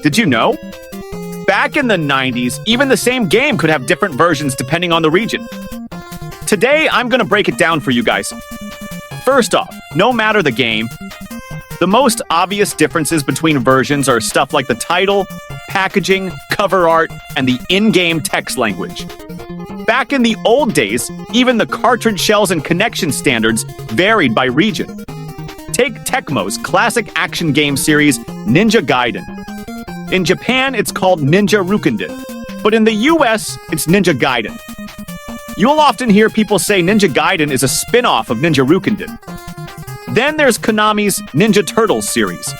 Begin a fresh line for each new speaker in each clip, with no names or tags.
Did you know? Back in the 90s, even the same game could have different versions depending on the region. Today, I'm going to break it down for you guys. First off, no matter the game, the most obvious differences between versions are stuff like the title, packaging, cover art, and the in-game text language. Back in the old days, even the cartridge shells and connection standards varied by region. Take Tecmo's classic action game series, Ninja Gaiden. In Japan, it's called Ninja Rukenden, but in the US, it's Ninja Gaiden. You'll often hear people say Ninja Gaiden is a spin-off of Ninja Rukenden. Then there's Konami's Ninja Turtles series.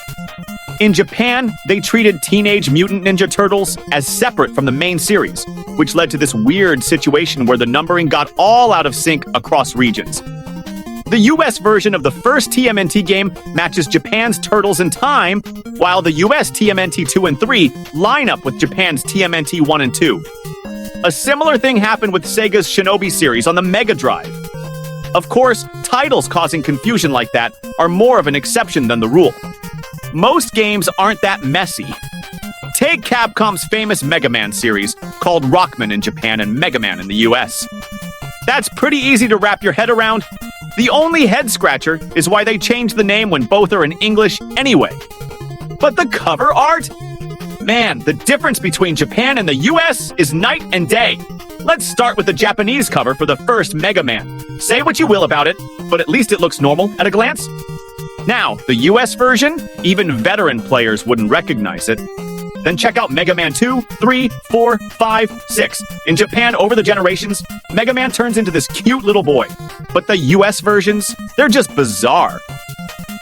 In Japan, they treated Teenage Mutant Ninja Turtles as separate from the main series, which led to this weird situation where the numbering got all out of sync across regions. The US version of the first TMNT game matches Japan's Turtles in time, while the US TMNT 2 and 3 line up with Japan's TMNT 1 and 2. A similar thing happened with Sega's Shinobi series on the Mega Drive. Of course, titles causing confusion like that are more of an exception than the rule. Most games aren't that messy. Take Capcom's famous Mega Man series, called Rockman in Japan and Mega Man in the US. That's pretty easy to wrap your head around. The only head-scratcher is why they changed the name when both are in English anyway. But the cover art? Man, the difference between Japan and the US is night and day. Let's start with the Japanese cover for the first Mega Man. Say what you will about it, but at least it looks normal at a glance. Now, the US version, even veteran players wouldn't recognize it. Then check out Mega Man 2, 3, 4, 5, 6. In Japan, over the generations, Mega Man turns into this cute little boy. But the US versions, they're just bizarre.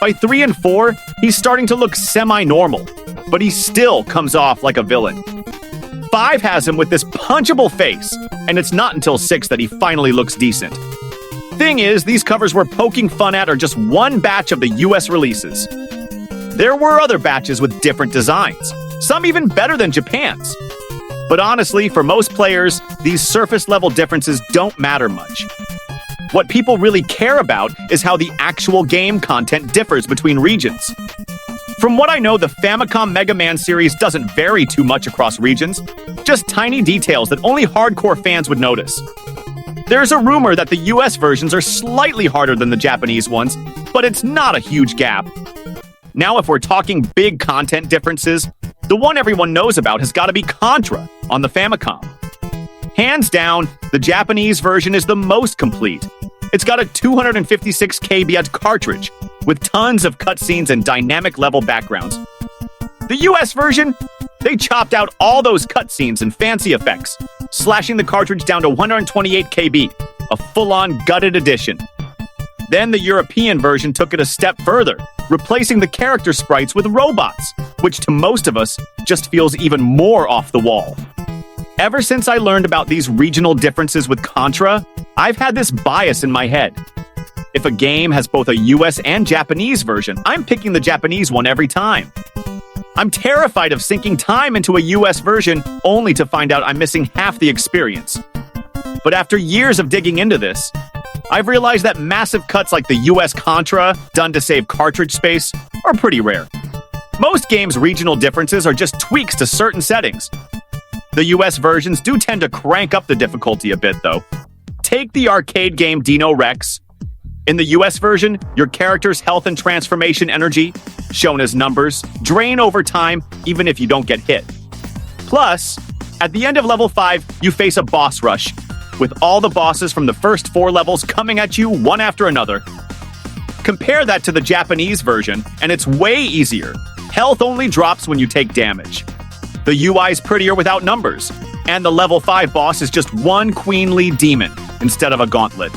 By 3 and 4, he's starting to look semi-normal, but he still comes off like a villain. 5 has him with this punchable face, and it's not until 6 that he finally looks decent. Thing is, these covers we're poking fun at are just one batch of the US releases. There were other batches with different designs, some even better than Japan's. But honestly, for most players, these surface-level differences don't matter much. What people really care about is how the actual game content differs between regions. From what I know, the Famicom Mega Man series doesn't vary too much across regions, just tiny details that only hardcore fans would notice. There's a rumor that the US versions are slightly harder than the Japanese ones, but it's not a huge gap. Now, if we're talking big content differences, the one everyone knows about has got to be Contra on the Famicom. Hands down, the Japanese version is the most complete. It's got a 256 kbit cartridge, with tons of cutscenes and dynamic level backgrounds. The US version? They chopped out all those cutscenes and fancy effects, slashing the cartridge down to 128 KB, a full-on gutted edition. Then the European version took it a step further, replacing the character sprites with robots, which to most of us just feels even more off the wall. Ever since I learned about these regional differences with Contra, I've had this bias in my head. If a game has both a US and Japanese version, I'm picking the Japanese one every time. I'm terrified of sinking time into a US version only to find out I'm missing half the experience. But after years of digging into this, I've realized that massive cuts like the US Contra, done to save cartridge space, are pretty rare. Most games' regional differences are just tweaks to certain settings. The US versions do tend to crank up the difficulty a bit, though. Take the arcade game Dino Rex. In the US version, your character's health and transformation energy, shown as numbers, drain over time even if you don't get hit. Plus, at the end of level 5, you face a boss rush, with all the bosses from the first 4 levels coming at you one after another. Compare that to the Japanese version, and it's way easier. Health only drops when you take damage. The UI's prettier without numbers, and the level 5 boss is just one queenly demon instead of a gauntlet.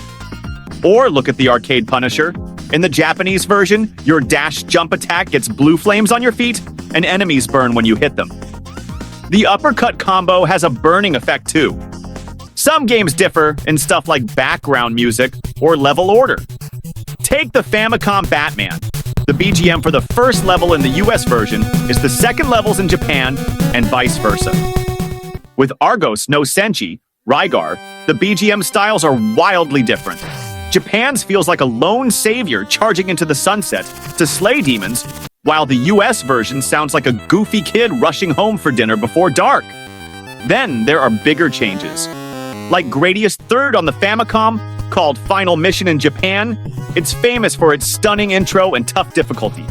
Or look at the arcade Punisher. In the Japanese version, your dash jump attack gets blue flames on your feet, and enemies burn when you hit them. The uppercut combo has a burning effect too. Some games differ in stuff like background music or level order. Take the Famicom Batman. The BGM for the first level in the US version is the second levels in Japan, and vice versa. With Argos no Senshi, Rygar, the BGM styles are wildly different. Japan's feels like a lone savior charging into the sunset to slay demons, while the US version sounds like a goofy kid rushing home for dinner before dark. Then there are bigger changes. Like Gradius 3rd on the Famicom, called Final Mission in Japan, it's famous for its stunning intro and tough difficulty.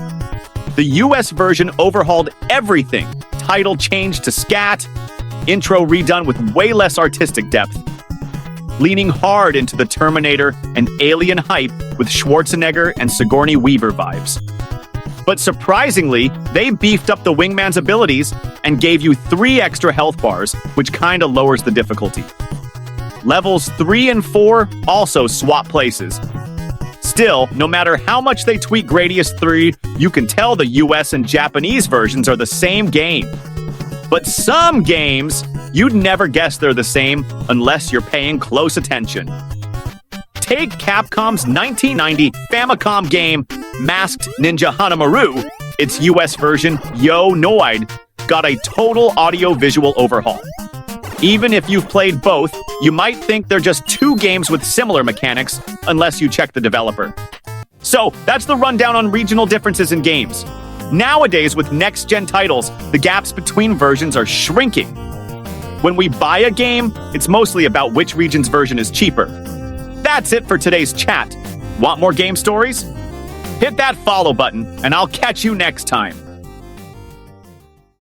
The US version overhauled everything. Title changed to scat, intro redone with way less artistic depth, leaning hard into the Terminator and Alien hype with Schwarzenegger and Sigourney Weaver vibes. But surprisingly, they beefed up the wingman's abilities and gave you 3 extra health bars, which kinda lowers the difficulty. Levels 3 and 4 also swap places. Still, no matter how much they tweak Gradius 3, you can tell the US and Japanese versions are the same game. But some games, you'd never guess they're the same unless you're paying close attention. Take Capcom's 1990 Famicom game, Masked Ninja Hanamaru. Its US version, Yo Noid, got a total audio-visual overhaul. Even if you've played both, you might think they're just 2 games with similar mechanics, unless you check the developer. So, that's the rundown on regional differences in games. Nowadays, with next-gen titles, the gaps between versions are shrinking. When we buy a game, it's mostly about which region's version is cheaper. That's it for today's chat. Want more game stories? Hit that follow button, and I'll catch you next time.